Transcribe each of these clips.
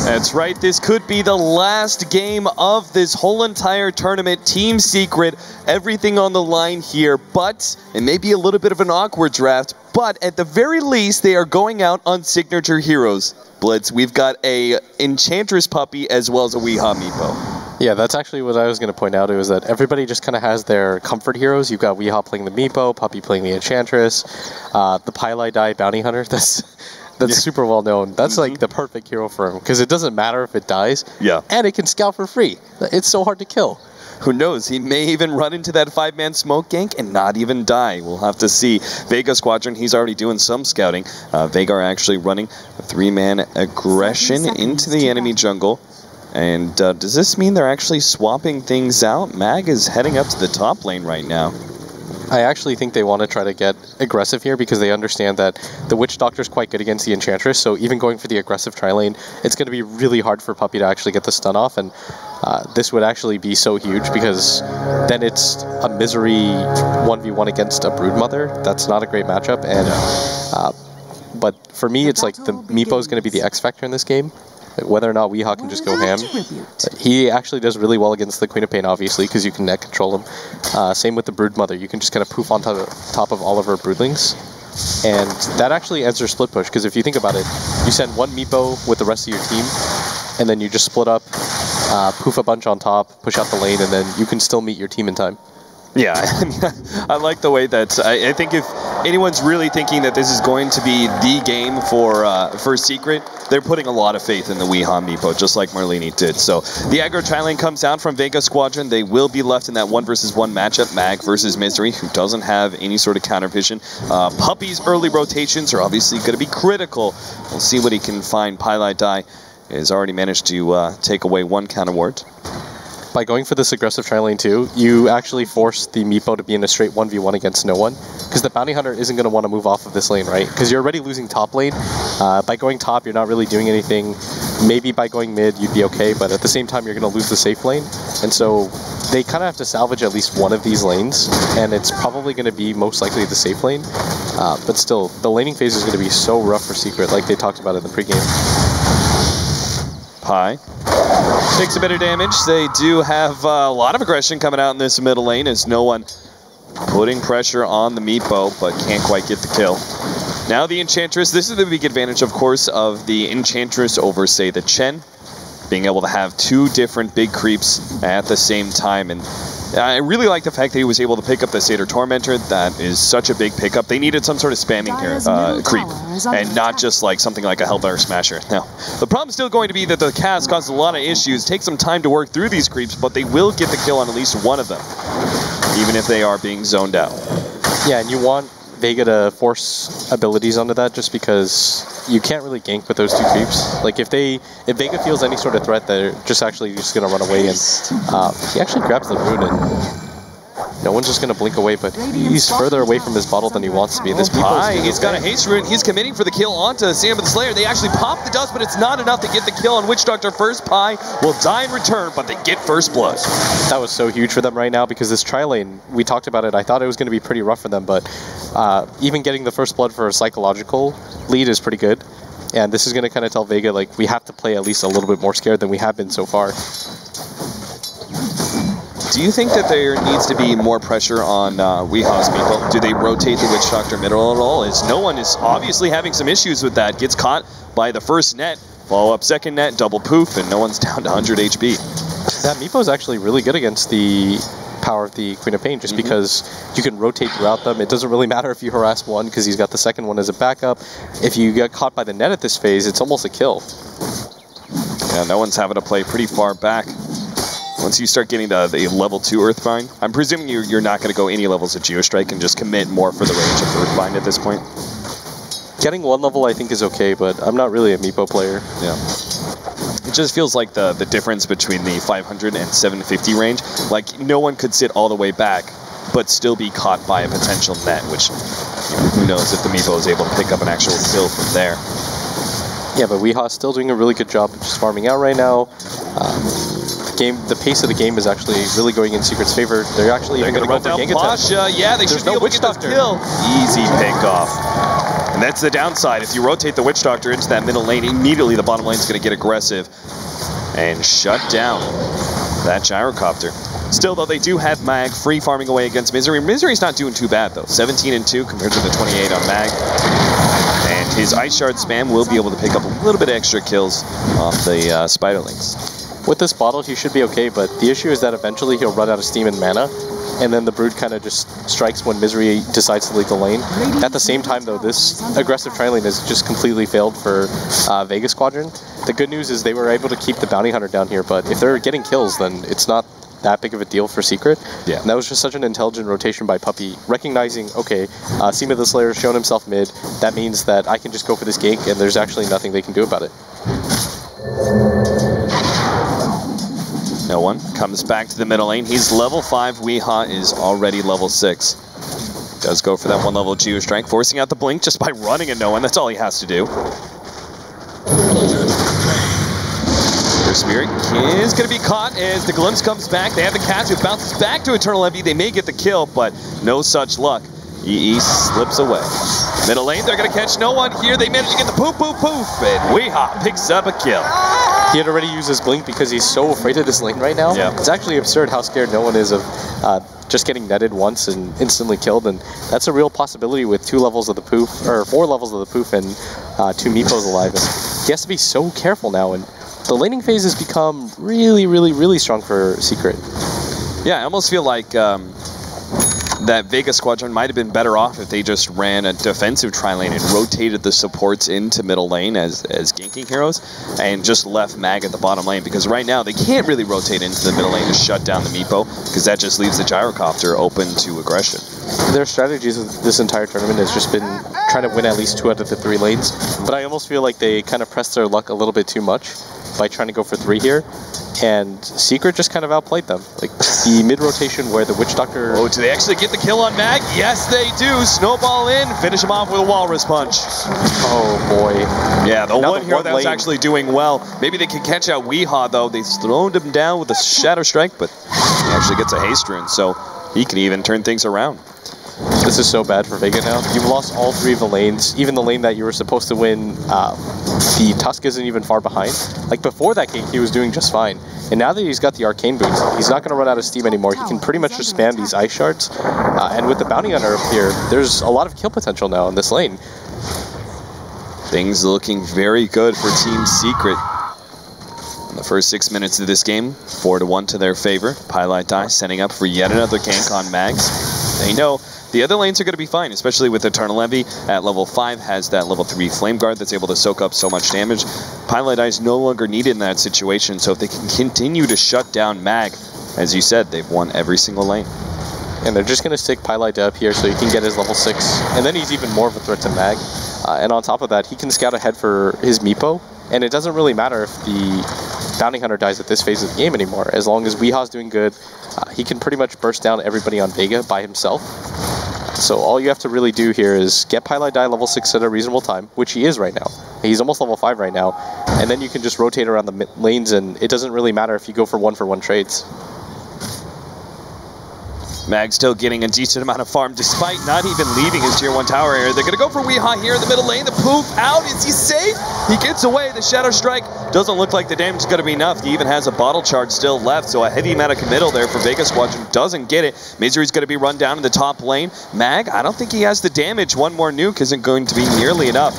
That's right, this could be the last game of this whole entire tournament. Team Secret, everything on the line here, but it may be a little bit of an awkward draft, but at the very least, they are going out on signature heroes. Blitz, we've got a Enchantress Puppy as well as a Weehaw Meepo. Yeah, that's actually what I was going to point out, is that everybody just kind of has their comfort heroes. You've got Weehaw playing the Meepo, Puppy playing the Enchantress, the Pylai Die Bounty Hunter. That's super well known. That's like the perfect hero for him, because it doesn't matter if it dies. Yeah. And it can scout for free. It's so hard to kill. Who knows? He may even run into that 5-man smoke gank and not even die. We'll have to see. Vega Squadron, he's already doing some scouting. Vega are actually running a 3-man aggression into the enemy jungle. And does this mean they're actually swapping things out? Mag is heading up to the top lane right now. I actually think they want to try to get aggressive here because they understand that the Witch Doctor is quite good against the Enchantress, so even going for the aggressive tri-lane, it's going to be really hard for Puppy to actually get the stun off, and this would actually be so huge because then it's a misery 1v1 against a Broodmother. That's not a great matchup, and but for me, it's like the Meepo is going to be the X factor in this game. Whether or not Weehaw can just go ham. He actually does really well against the Queen of Pain, obviously, because you can net control him. Same with the Broodmother. You can just kind of poof on top of all of her Broodlings. And that actually ends her split push, because if you think about it, you send one Meepo with the rest of your team, and then you just split up, poof a bunch on top, push out the lane, and then you can still meet your team in time. Yeah, I like the way that I think if anyone's really thinking that this is going to be the game for Secret, they're putting a lot of faith in the Weehaw Meepo, just like Marlene did. So the aggro tri-lane comes out from Vega Squadron. They will be left in that 1-versus-1 matchup, Mag versus Misery, who doesn't have any sort of counter vision. Puppy's early rotations are obviously going to be critical. We'll see what he can find. Pylai Die has already managed to take away one counter ward. By going for this aggressive tri-lane too, you actually force the Meepo to be in a straight 1v1 against no one, because the Bounty Hunter isn't going to want to move off of this lane, right? Because you're already losing top lane. By going top, you're not really doing anything. Maybe by going mid, you'd be okay, but at the same time, you're going to lose the safe lane. And so they kind of have to salvage at least one of these lanes, and it's probably going to be most likely the safe lane. But still, the laning phase is going to be so rough for Secret, like they talked about in the pregame. Pi takes a bit of damage. They do have a lot of aggression coming out in this middle lane as no one putting pressure on the Meepo, but can't quite get the kill. Now the Enchantress, this is the big advantage, of course, of the Enchantress over, say, the Chen, being able to have two different big creeps at the same time. And I really like the fact that he was able to pick up the Satyr Tormentor. That is such a big pickup. They needed some sort of spamming here, creep, and not just like something like a Hellfire Smasher. Now, the problem's still going to be that the cast causes a lot of issues. Take some time to work through these creeps, but they will get the kill on at least one of them, even if they are being zoned out. Yeah, and you want Vega to force abilities onto that, just because you can't really gank with those two creeps. Like if Vega feels any sort of threat, they're just actually gonna run away, and he actually grabs the rune, and no one's just gonna blink away, but he's further away from his bottle than he wants to be. This he's got a haste rune. He's committing for the kill onto Sam the Slayer. They actually pop the dust, but it's not enough to get the kill on Witch Doctor first. Pi will die in return, but they get first blood. That was so huge for them right now, because this tri-lane, we talked about it, I thought it was going to be pretty rough for them, but even getting the first blood for a psychological lead is pretty good. And this is going to kind of tell Vega, like, we have to play at least a little bit more scared than we have been so far. Do you think that there needs to be more pressure on Weehaw's Meepo? Do they rotate the Witch Doctor middle at all? As no one is obviously having some issues with that. Gets caught by the first net, follow up second net, double poof, and no one's down to 100 HP. That Meepo is actually really good against the power of the Queen of Pain, just because you can rotate throughout them. It doesn't really matter if you harass one, because he's got the second one as a backup. If you get caught by the net at this phase, it's almost a kill. Yeah, no one's having to play pretty far back. Once you start getting to the level 2 Earthbind, I'm presuming you're not going to go any levels of Geostrike and just commit more for the range of Earthbind at this point. Getting one level I think is okay, but I'm not really a Meepo player. Yeah. It just feels like the difference between the 500 and 750 range, like no one could sit all the way back, but still be caught by a potential net, which, you know, who knows if the Meepo is able to pick up an actual kill from there. Yeah, but Weehaw's still doing a really good job of just farming out right now. The pace of the game is actually really going in Secret's favor. They're actually even going to go for gank attack. Yeah, they should be able to get this kill. Easy pick off. And that's the downside. If you rotate the Witch Doctor into that middle lane, immediately the bottom lane is going to get aggressive and shut down that gyrocopter. Still, though, they do have Mag free farming away against Misery. Misery's not doing too bad, though. 17-2 compared to the 28 on Mag. And his Ice Shard spam will be able to pick up a little bit of extra kills off the Spiderlings. With this bottle, he should be okay, but the issue is that eventually he'll run out of steam and mana, and then the Brood kind of just strikes when Misery decides to leave the lane. At the same time, though, this aggressive tri-lane has just completely failed for Vega Squadron. The good news is they were able to keep the Bounty Hunter down here, but if they're getting kills, then it's not that big of a deal for Secret. Yeah. And that was just such an intelligent rotation by Puppey, recognizing, okay, Seema the Slayer has shown himself mid, that means that I can just go for this gank, and there's actually nothing they can do about it. No one comes back to the middle lane. He's level 5. Weehaw is already level 6. Does go for that one level Geostrike, forcing out the blink just by running at no one. That's all he has to do. Their Spirit is going to be caught as the Glimpse comes back. They have the catch. It bounces back to Eternal Envy. They may get the kill, but no such luck. EE slips away. Middle lane, they're going to catch no one here. They manage to get the poof, poof, poof, and Weehaw picks up a kill. He had already used his blink because he's so afraid of this lane right now. Yeah. It's actually absurd how scared no one is of just getting netted once and instantly killed, and that's a real possibility with 2 levels of the poof, or 4 levels of the poof and 2 Meepos alive. And he has to be so careful now, and the laning phase has become really, really, really strong for Secret. Yeah, I almost feel like that Vega Squadron might have been better off if they just ran a defensive tri-lane and rotated the supports into middle lane as ganking heroes and just left Mag at the bottom lane, because right now they can't really rotate into the middle lane to shut down the Meepo, because that just leaves the gyrocopter open to aggression. Their strategies of this entire tournament has just been trying to win at least 2 out of the 3 lanes, but I almost feel like they kind of pressed their luck a little bit too much by trying to go for 3 here, and Secret just kind of outplayed them. Like, the mid-rotation where the Witch Doctor... Oh, do they actually get the kill on Mag? Yes, they do. Snowball in, finish him off with a Walrus Punch. Oh, boy. Yeah, the one hero that was actually doing well. Maybe they can catch out Weehaw, though. They slowed him down with a Shadow Strike, but he actually gets a Haste Rune, so he can even turn things around. This is so bad for Vega now. You've lost all 3 of the lanes, even the lane that you were supposed to win. The Tusk isn't even far behind. Like, before that game, he was doing just fine. And now that he's got the Arcane boots, he's not going to run out of steam anymore. He can pretty much just spam these Ice Shards. And with the Bounty Hunter up here, there's a lot of kill potential now in this lane. Things looking very good for Team Secret. In the first 6 minutes of this game, 4-1 to their favor. Pylite Die setting up for yet another gank on Mags. They know the other lanes are going to be fine, especially with Eternal Envy at level 5, has that level 3 Flame Guard that's able to soak up so much damage. Pylite Die is no longer needed in that situation, so if they can continue to shut down Mag, as you said, they've won every single lane. And they're just going to stick Pylite Die up here so he can get his level 6, and then he's even more of a threat to Mag. And on top of that, he can scout ahead for his Meepo, and it doesn't really matter if the Bounty Hunter dies at this phase of the game anymore. As long as Weehaw's doing good, he can pretty much burst down everybody on Vega by himself. So all you have to really do here is get Pylite Die level 6 at a reasonable time, which he is right now. He's almost level 5 right now, and then you can just rotate around the lanes, and it doesn't really matter if you go for 1-for-1 trades. Mag still getting a decent amount of farm despite not even leaving his tier 1 tower area. They're going to go for Weehaw here in the middle lane. The poof out. Is he safe? He gets away. The Shadow Strike doesn't look like the damage is going to be enough. He even has a bottle charge still left, so a heavy amount of committal there for Vega Squadron. Doesn't get it. Misery's going to be run down in the top lane. Mag, I don't think he has the damage. One more nuke isn't going to be nearly enough.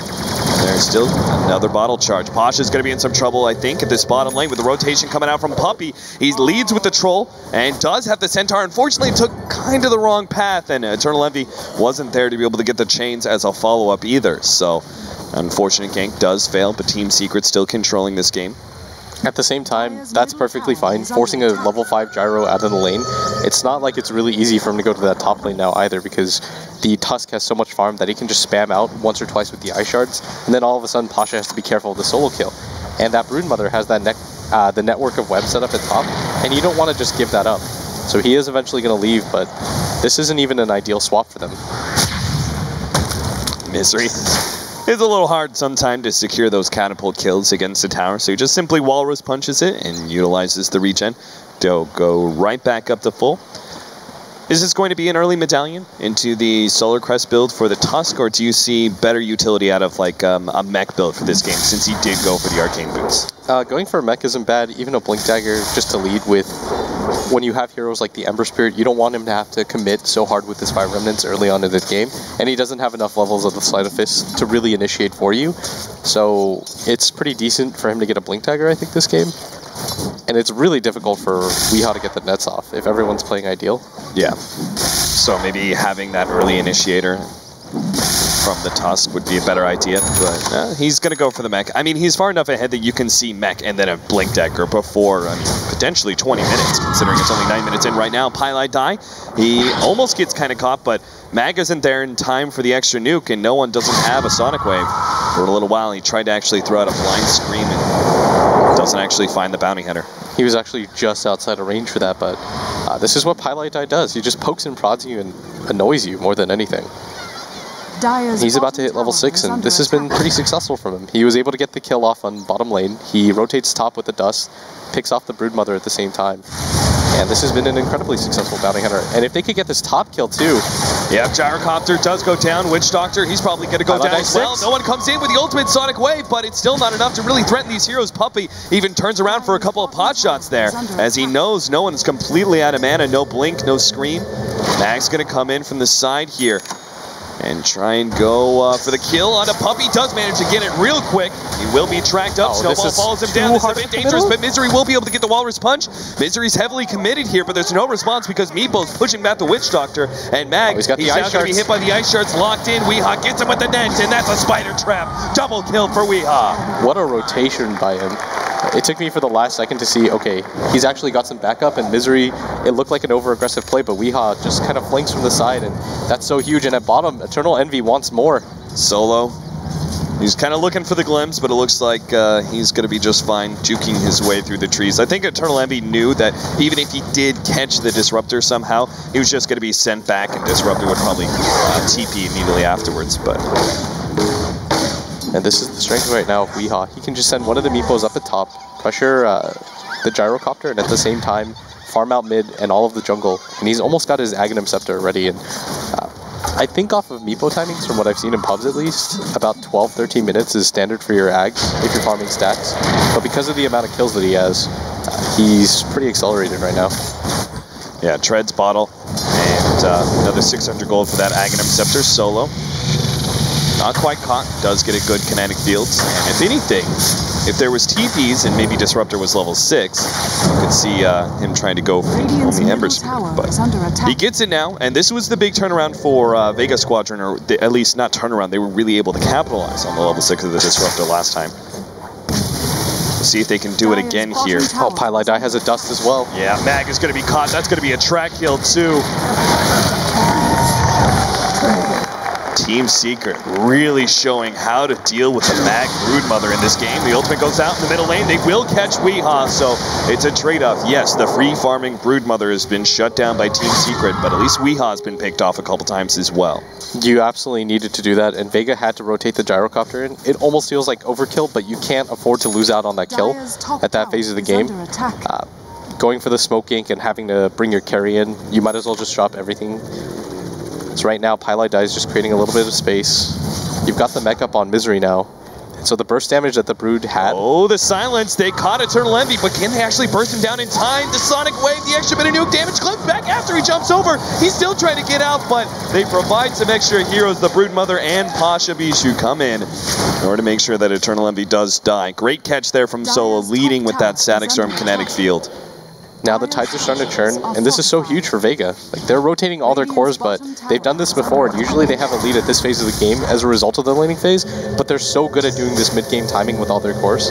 There's still another bottle charge. Pasha's going to be in some trouble, I think, at this bottom lane with the rotation coming out from Puppey. He leads with the Troll and does have the Centaur. Unfortunately, took kind of the wrong path, and Eternal Envy wasn't there to be able to get the chains as a follow-up either. So, unfortunate gank does fail, but Team Secret still controlling this game. At the same time, that's perfectly fine. Forcing a level 5 gyro out of the lane, it's not like it's really easy for him to go to that top lane now either, because the Tusk has so much farm that he can just spam out once or twice with the Ice Shards, and then all of a sudden Pasha has to be careful of the solo kill. And that Broodmother has that the network of webs set up at top, and you don't want to just give that up. So he is eventually going to leave, but this isn't even an ideal swap for them. Misery. It's a little hard sometimes to secure those catapult kills against the tower, so he just simply Walrus punches it and utilizes the regen to go right back up to full. Is this going to be an early medallion into the Solar Crest build for the Tusk, or do you see better utility out of like a mech build for this game, since he did go for the Arcane Boots? Going for a mech isn't bad, even a Blink Dagger just to lead with. When you have heroes like the Ember Spirit, you don't want him to have to commit so hard with his Fire Remnants early on in the game, and he doesn't have enough levels of the Sleight of Fist to really initiate for you. So it's pretty decent for him to get a Blink Dagger, I think, this game. And it's really difficult for Weehaw to get the nets off if everyone's playing Ideal. Yeah. So maybe having that early initiator from the Tusk would be a better idea, but he's going to go for the mech. I mean, he's far enough ahead that you can see mech and then a Blink Dagger before, I mean, potentially 20 minutes, considering it's only 9 minutes in right now. Pylai Die, he almost gets kind of caught, but Mag isn't there in time for the extra nuke, and no one doesn't have a Sonic Wave. For a little while, he tried to actually throw out a Blind Scream and doesn't actually find the Bounty Hunter. He was actually just outside of range for that, but this is what Pylai Die does. He just pokes and prods you and annoys you more than anything. He's about to hit level 6, and this has been pretty successful from him. He was able to get the kill off on bottom lane. He rotates top with the Dust, picks off the Broodmother at the same time. And this has been an incredibly successful Bounty Hunter. And if they could get this top kill too... Yeah, Gyrocopter does go down. Witch Doctor, he's probably going to go down as well. No one comes in with the ultimate Sonic Wave, but it's still not enough to really threaten these heroes. Puppey even turns around for a couple of pot shots there, as he knows no one's completely out of mana. No Blink, no Scream. Mag's going to come in from the side here and try and go for the kill on a Puppey. Does manage to get it real quick. He will be tracked up. Snowball follows him down. This is a bit dangerous, but Misery will be able to get the Walrus Punch. Misery's heavily committed here, but there's no response because Meepo's pushing back the Witch Doctor. And Mag, he's now going to be hit by the Ice Shards, locked in. Weehaw gets him with the net, and that's a Spider Trap. Double kill for Weehaw. What a rotation by him. It took me for the last second to see, okay, he's actually got some backup, and Misery, it looked like an over-aggressive play, but Weehaw just kind of flanks from the side, and that's so huge. And at bottom, Eternal Envy wants more. Solo, he's kind of looking for the glimpse, but it looks like he's going to be just fine juking his way through the trees. I think Eternal Envy knew that even if he did catch the Disruptor somehow, he was just going to be sent back, and Disruptor would probably TP immediately afterwards, but... And this is the strength right now of Weehaw. He can just send one of the Meepos up at top, pressure the Gyrocopter, and at the same time farm out mid and all of the jungle. And he's almost got his Aghanim Scepter ready. And I think off of Meepo timings, from what I've seen in pubs at least, about 12-13 minutes is standard for your Ag if you're farming stacks. But because of the amount of kills that he has, he's pretty accelerated right now. Yeah, Treads Bottle, and another 600 gold for that Aghanim Scepter solo. Not quite caught, does get a good kinetic field, and if anything, if there was TPs and maybe Disruptor was level 6, you could see him trying to go for only Ember Spirit, but he gets it now, and this was the big turnaround for Vega Squadron, or at least not turnaround, they were really able to capitalize on the level 6 of the Disruptor last time. We'll see if they can do it again here. Oh, Pylai Die has a Dust as well. Yeah, Mag is going to be caught, that's going to be a track kill too. Team Secret really showing how to deal with the Mag Broodmother in this game. The ultimate goes out in the middle lane. They will catch Weehaw, so it's a trade-off. Yes, the free farming Broodmother has been shut down by Team Secret, but at least Weehaw's been picked off a couple times as well. You absolutely needed to do that, and Vega had to rotate the Gyrocopter in. It almost feels like overkill, but you can't afford to lose out on that kill at that phase of the game. Going for the smoke gank and having to bring your carry in, you might as well just drop everything. So right now, Pylai Die is just creating a little bit of space. You've got the mech up on Misery now. So the burst damage that the Brood had... Oh, the silence. They caught Eternal Envy, but can they actually burst him down in time? The Sonic Wave, the extra bit of nuke damage, clips back after he jumps over. He's still trying to get out, but they provide some extra heroes. The Broodmother and Pasha Bishu come in order to make sure that Eternal Envy does die. Great catch there from Solo, leading with that Static Storm kinetic field. Now the tides are starting to turn, and this is so huge for Vega. Like, they're rotating all their cores, but they've done this before, and usually they have a lead at this phase of the game as a result of the laning phase, but they're so good at doing this mid-game timing with all their cores.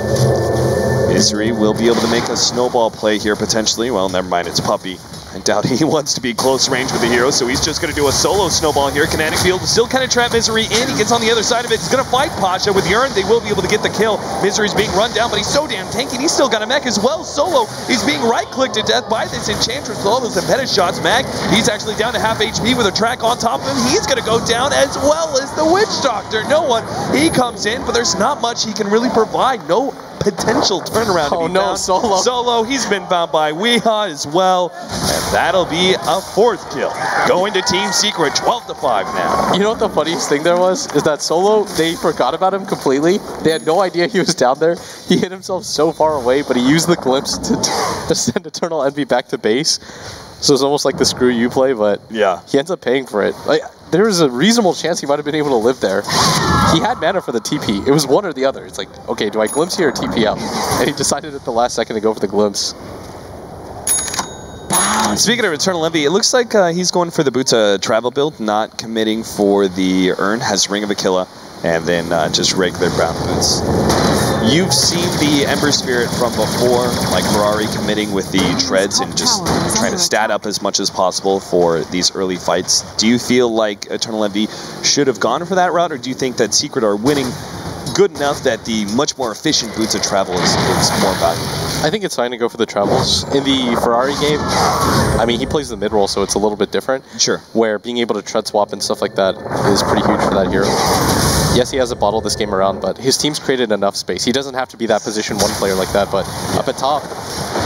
Misery will be able to make a snowball play here, potentially. Well, never mind, it's Puppey. I doubt he wants to be close range with the hero, so he's just going to do a solo snowball here. Kinetic Field will still kind of trap Misery in. He gets on the other side of it. He's going to fight Pasha with Urn. They will be able to get the kill. Misery's being run down, but he's so damn tanky. He's still got a mech as well. Solo, he's being right-clicked to death by this Enchantress with all those impeded shots. Mag, he's actually down to half HP with a track on top of him. He's going to go down as well as the Witch Doctor. No one, he comes in, but there's not much he can really provide. No potential turnaround. Oh no, Solo. Solo, he's been found by Weehaw as well. And That'll be a 4th kill. Going to Team Secret, 12-5 now. You know what the funniest thing there was? Is that Solo, they forgot about him completely. They had no idea he was down there. He hit himself so far away, but he used the glimpse to send Eternal Envy back to base. So it's almost like the screw you play, but yeah, he ends up paying for it. Like, there was a reasonable chance he might have been able to live there. He had mana for the TP. It was one or the other. It's like, okay, do I glimpse here or TP out? And he decided at the last second to go for the glimpse. Speaking of Eternal Envy, it looks like he's going for the Buta travel build, not committing for the Urn, has Ring of Aquila, and then just regular brown boots. You've seen the Ember Spirit from before, like Ferrari committing with the treads and just trying to stat up as much as possible for these early fights. Do you feel like Eternal Envy should have gone for that route, or do you think that Secret are winning good enough that the much more efficient boots of travel is more valuable? I think it's fine to go for the travels. In the Ferrari game, I mean, he plays the mid-roll, so it's a little bit different. Sure. Where being able to tread swap and stuff like that is pretty huge for that hero. Yes, he has a bottle this game around, but his team's created enough space. He doesn't have to be that position 1 player like that, but up at top.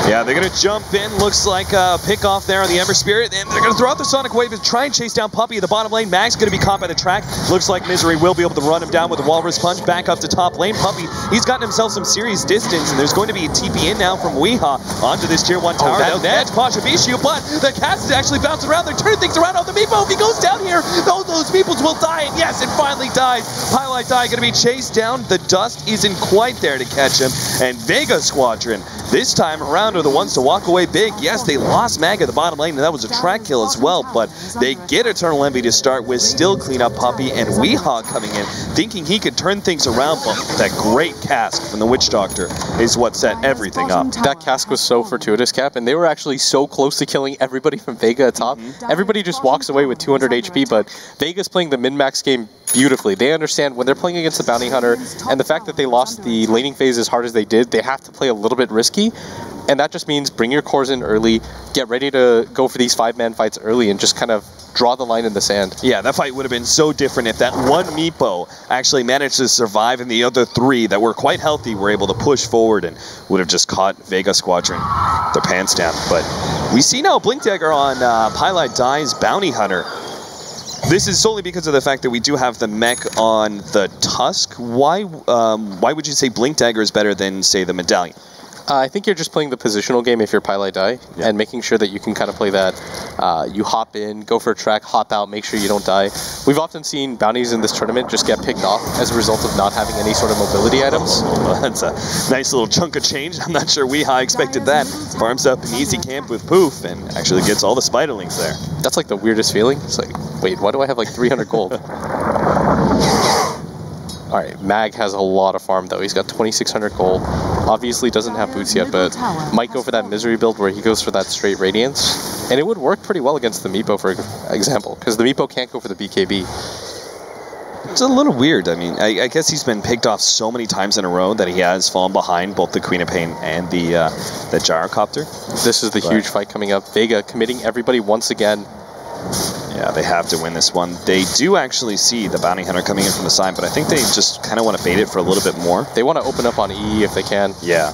Yeah, they're going to jump in. Looks like a pick off there on the Ember Spirit, and they're going to throw out the Sonic Wave and try and chase down Puppey at the bottom lane. Mag's going to be caught by the track. Looks like Misery will be able to run him down with the Walrus Punch. Back up to top lane. Puppey, he's gotten himself some serious distance, and there's going to be a TP in now from Weehaw onto this tier 1 tower. That's Pasha Vishu, but the cast is actually bouncing around. They're turning things around on the Meepo. If he goes down here, those Meeples will die, and yes, it finally dies. Highlight Die going to be chased down. The dust isn't quite there to catch him, and Vega Squadron this time around are the ones to walk away big. Yes, they lost Mag at the bottom lane, and that was a track kill as well, but they get Eternal Envy to start with, still clean up Puppey, and Weehaw coming in, thinking he could turn things around, but that great cask from the Witch Doctor is what set everything up. That cask was so fortuitous, Cap, and they were actually so close to killing everybody from Vega at top. Everybody just walks away with 200 HP, but Vega's playing the min-max game beautifully. They understand when they're playing against the Bounty Hunter, and the fact that they lost the laning phase as hard as they did, they have to play a little bit risky, and that just means bring your cores in early, get ready to go for these 5-man fights early, and just kind of draw the line in the sand. Yeah, that fight would have been so different if that one Meepo actually managed to survive, and the other 3 that were quite healthy were able to push forward and would have just caught Vega Squadron their pants down. But we see now Blink Dagger on Highlight Die's Bounty Hunter. This is solely because of the fact that we do have the mech on the Tusk. Why would you say Blink Dagger is better than, say, the Medallion? I think you're just playing the positional game if you're Pilot Die, and making sure that you can kind of play that. You hop in, go for a track, hop out, make sure you don't die. We've often seen bounties in this tournament just get picked off as a result of not having any sort of mobility items. Well, that's a nice little chunk of change. I'm not sure Weehaw expected that. Farms up an easy camp with Poof and actually gets all the spiderlings there. That's like the weirdest feeling. It's like, wait, why do I have like 300 gold? Alright, Mag has a lot of farm though. He's got 2,600 gold. Obviously doesn't have boots yet, but might go for that Misery build where he goes for that straight Radiance. And it would work pretty well against the Meepo, for example, because the Meepo can't go for the BKB. It's a little weird. I mean, I guess he's been picked off so many times in a row that he has fallen behind both the Queen of Pain and the Gyrocopter. This is the huge fight coming up. Vega committing everybody once again. Yeah, they have to win this one. They do actually see the Bounty Hunter coming in from the side, but I think they just kind of want to bait it for a little bit more. They want to open up on E if they can. Yeah.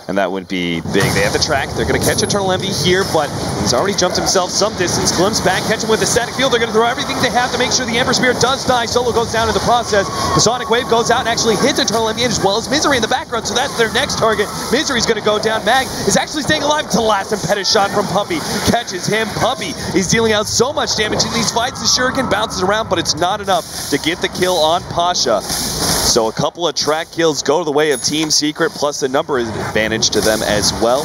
And that would be big. They have the track. They're going to catch Eternal Envy here, but he's already jumped himself some distance. Glimpse back, catch him with the static field. They're going to throw everything they have to make sure the Ember Spirit does die. Solo goes down in the process. The Sonic Wave goes out and actually hits Eternal Envy as well as Misery in the background, so that's their next target. Misery's going to go down. Mag is actually staying alive. It's the last impetus shot from Puppey. Catches him. Puppey is dealing out so much damage in these fights. The Shuriken bounces around, but it's not enough to get the kill on Pasha. So a couple of track kills go to the way of Team Secret, plus the number advantage to them as well.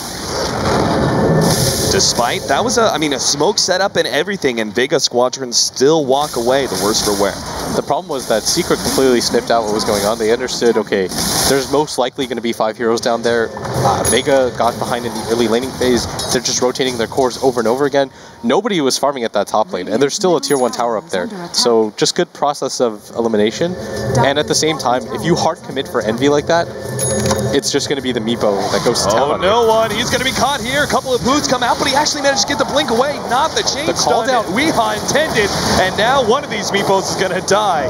Despite, that was a smoke setup and everything, and Vega Squadron still walk away, the worse for wear. The problem was that Secret completely sniffed out what was going on. They understood, okay, there's most likely going to be 5 heroes down there. Vega got behind in the early laning phase. They're just rotating their cores over and over again. Nobody was farming at that top lane, and there's still a tier 1 tower up there. So just good process of elimination. And at the same time, if you hard commit for Envy like that, it's just going to be the Meepo that goes to town. Oh, no one. He's going to be caught here. A couple of boots come out, but he actually managed to get the blink away. Not the chain stun that Weehaw intended. And now one of these Meepos is going to die.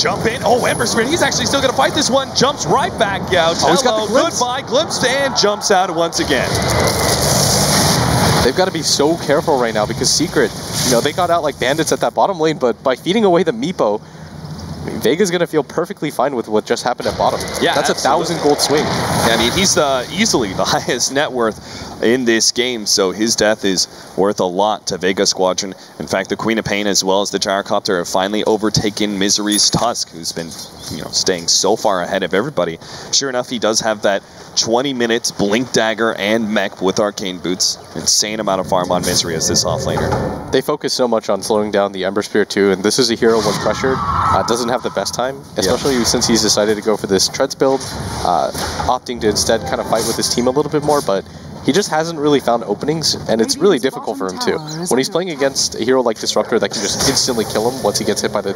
Jump in. Oh, Ember Spirit. He's actually still going to fight this one. Jumps right back out. Oh, he's got the glimpse. Goodbye. Glimpsed and jumps out once again. They've got to be so careful right now because Secret, you know, they got out like bandits at that bottom lane, but by feeding away the Meepo, Vega's going to feel perfectly fine with what just happened at bottom. Yeah, that's absolutely. 1,000 gold swing. I mean, he's easily the highest net worth in this game, so his death is worth a lot to Vega Squadron. In fact, the Queen of Pain as well as the Gyrocopter have finally overtaken Misery's Tusk, who's been, you know, staying so far ahead of everybody. Sure enough, he does have that 20 minutes Blink Dagger and Mech with Arcane Boots. Insane amount of farm on Misery as this offlaner. They focus so much on slowing down the Ember Spear too, and this is a hero when pressured, doesn't have the best time, especially since he's decided to go for this Treads build, opting to instead kind of fight with his team a little bit more, but he just hasn't really found openings, and it's really difficult for him too. When he's playing against a hero like Disruptor that can just instantly kill him once he gets hit by the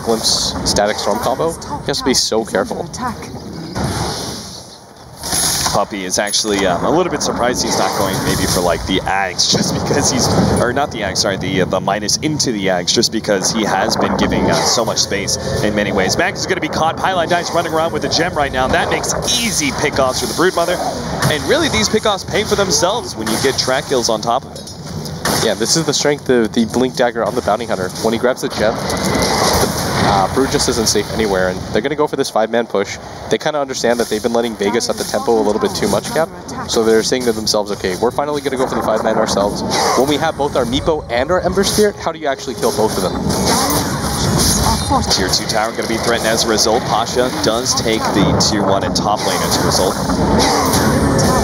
Glimpse Static Storm combo, he has to be so careful. Puppy is actually a little bit surprised he's not going maybe for like the Ags, just because he's, or not the Ags, sorry, the minus into the Ags, just because he has been giving so much space in many ways. Max is going to be caught. Pylon Dice running around with a gem right now. That makes easy pickoffs for the Broodmother, and really these pickoffs pay for themselves when you get track kills on top of it. Yeah, this is the strength of the Blink Dagger on the Bounty Hunter. When he grabs the gem, Brood just isn't safe anywhere, and they're going to go for this 5-man push. They kind of understand that they've been letting Vega set the tempo a little bit too much, Cap. So they're saying to themselves, okay, we're finally going to go for the 5-man ourselves. When we have both our Meepo and our Ember Spirit, how do you actually kill both of them? Tier 2 tower going to be threatened as a result. Pasha does take the Tier 1 and top lane as a result.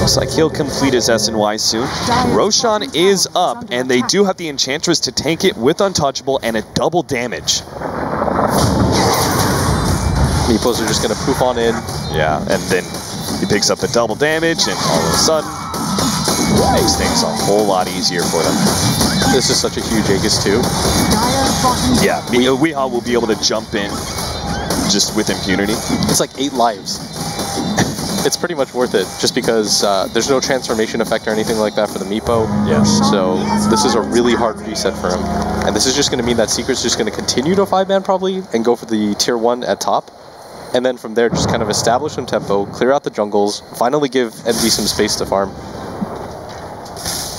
Looks like he'll complete his SNY soon. Roshan is up, and they do have the Enchantress to tank it with Untouchable and a double damage. Meepos are just going to poof on in. Yeah, and then he picks up the double damage, and all of a sudden, makes things a whole lot easier for them. This is such a huge Aegis too. Yeah, Weehaw will be able to jump in just with impunity. It's like 8 lives. It's pretty much worth it, just because there's no transformation effect or anything like that for the Meepo. Yes. So this is a really hard reset for him. And this is just going to mean that Secret's just going to continue to 5-man probably, and go for the Tier 1 at top. And then from there, just kind of establish some tempo, clear out the jungles, finally give Envy some space to farm.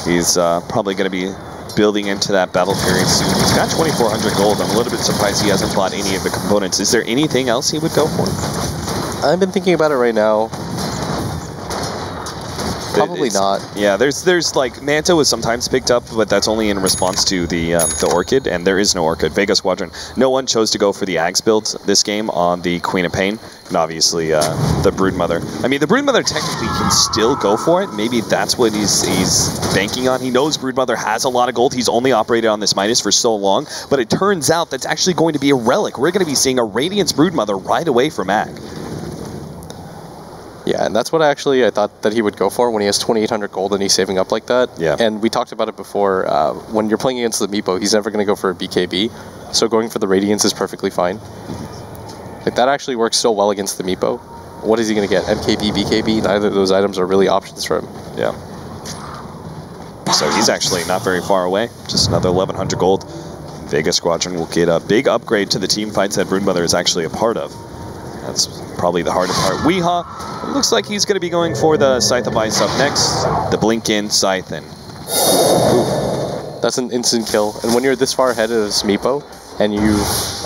He's probably going to be building into that battle period soon. He's got 2,400 gold. I'm a little bit surprised he hasn't bought any of the components. Is there anything else he would go for? I've been thinking about it right now. Probably not. Yeah, there's like Manta was sometimes picked up, but that's only in response to the Orchid, and there is no Orchid. Vega Squadron, no one chose to go for the Ags build this game on the Queen of Pain, and obviously the Broodmother. I mean, the Broodmother technically can still go for it. Maybe that's what he's banking on. He knows Broodmother has a lot of gold. He's only operated on this Midas for so long, but it turns out that's actually going to be a relic. We're going to be seeing a Radiance Broodmother right away from Ag. Yeah, and that's what I thought that he would go for when he has 2,800 gold and he's saving up like that. Yeah. And we talked about it before. When you're playing against the Meepo, he's never going to go for a BKB. So going for the Radiance is perfectly fine. Like, that actually works so well against the Meepo. What is he going to get? MKB, BKB? Neither of those items are really options for him. Yeah. So he's actually not very far away. Just another 1,100 gold. Vega Squadron will get a big upgrade to the team fights that Broodmother is actually a part of. That's probably the hardest part. Weehaw, it looks like he's going to be going for the Scythe of Ice up next. The Blink in, Scythe in. That's an instant kill. And when you're this far ahead of this Meepo, and you've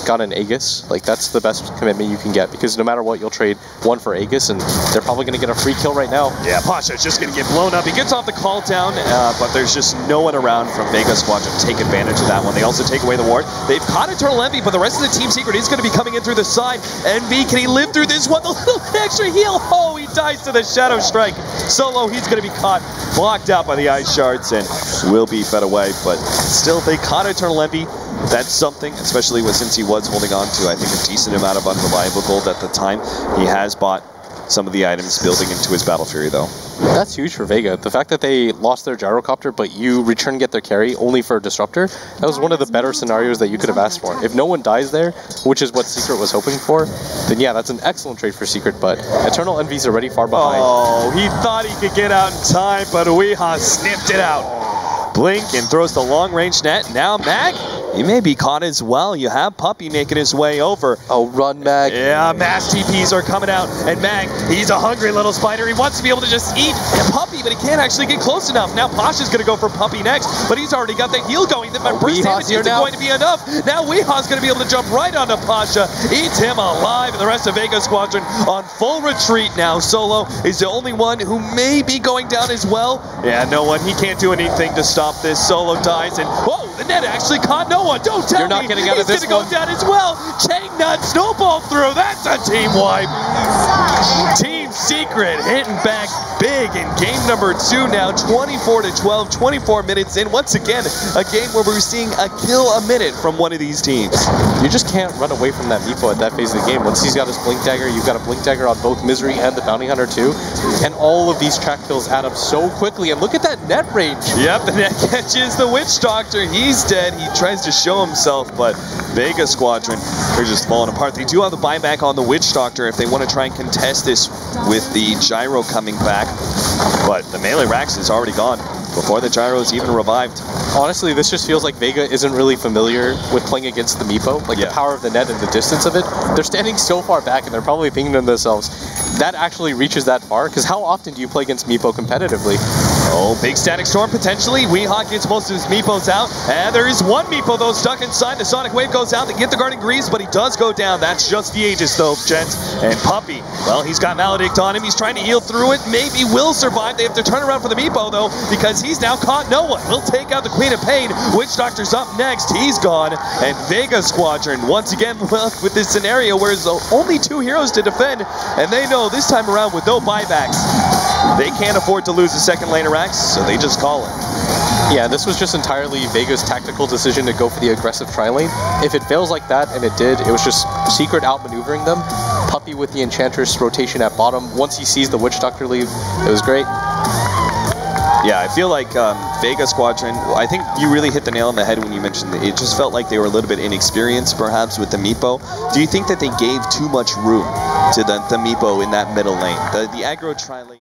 got an Aegis, like, that's the best commitment you can get, because no matter what, you'll trade one for Aegis, and they're probably going to get a free kill right now. Yeah, Pasha's just going to get blown up. He gets off the call down, but there's just no one around from Vega Squadron to take advantage of that one. They also take away the ward. They've caught Eternal Envy, but the rest of the Team Secret is going to be coming in through the side. Envy, can he live through this one? The little extra heal. Oh, he dies to the Shadow Strike. Solo, he's going to be caught, blocked out by the Ice Shards, and will be fed away. But still, they caught Eternal Envy. That's something, especially since he was holding on to, I think, a decent amount of unreliable gold at the time. He has bought some of the items building into his Battle Fury, though. That's huge for Vega. The fact that they lost their Gyrocopter, but you return get their carry only for a Disruptor, that was one of the better scenarios that you could have asked for. If no one dies there, which is what Secret was hoping for, then yeah, that's an excellent trade for Secret, but Eternal Envy's already far behind. Oh, he thought he could get out in time, but Weehaw snipped it out. Blink and throws the long-range net. Now Mag He may be caught as well. You have Puppy making his way over. Oh, run, Mag. Yeah, mass TPs are coming out. And Mag, he's a hungry little spider. He wants to be able to just eat Puppy, but he can't actually get close enough. Now Pasha's going to go for Puppy next, but he's already got the heal going. The burst damage isn't going to be enough. Now Weeha's going to be able to jump right onto Pasha, eats him alive, and the rest of Vega Squadron on full retreat now. Solo is the only one who may be going down as well. Yeah, no one. He can't do anything to stop this. Solo dies, and whoa, the net actually caught no one. Don't tell me. You're not getting out of this one. He's going to go down as well. Chain nut, snowball through. That's a team wipe. Team Secret hitting back big in game number 2 now, 24-12, 24 minutes in. Once again, a game where we're seeing a kill a minute from one of these teams. You just can't run away from that Meepo at that phase of the game. Once he's got his Blink Dagger, you've got a Blink Dagger on both Misery and the Bounty Hunter too. And all of these track kills add up so quickly. And look at that net range. Yep, the net catches the Witch Doctor. He's dead. He tries to show himself, but Vega Squadron, they're just falling apart. They do have the buyback on the Witch Doctor if they want to try and contest this with the Gyro coming back. But the melee Rax is already gone before the Gyro is even revived. Honestly, this just feels like Vega isn't really familiar with playing against the Meepo. Like the power of the net and the distance of it. They're standing so far back and they're probably thinking to themselves, that actually reaches that far? Because how often do you play against Meepo competitively? Oh, big Static Storm potentially. Weehawk gets most of his Meepos out. And there is one Meepo though stuck inside. The Sonic Wave goes out. They get the Guardian Greaves, but he does go down. That's just the Aegis though, gents. And Puppy, well, he's got Maledict on him. He's trying to heal through it. Maybe will survive. They have to turn around for the Meepo though, because he's now caught no one. We'll take out the Queen of Pain. Witch Doctor's up next. He's gone. And Vega Squadron once again left with this scenario where there's only 2 heroes to defend. And they know this time around with no buybacks, they can't afford to lose the second lane of Rax, so they just call it. Yeah, this was just entirely Vega's tactical decision to go for the aggressive tri-lane. If it fails like that, and it did, it was just Secret outmaneuvering them. Puppy with the Enchantress rotation at bottom. Once he sees the Witch Doctor leave, it was great. Yeah, I feel like Vega Squadron, I think you really hit the nail on the head when you mentioned that it just felt like they were a little bit inexperienced, perhaps, with the Meepo. Do you think that they gave too much room to the Meepo in that middle lane? The aggro tri-lane...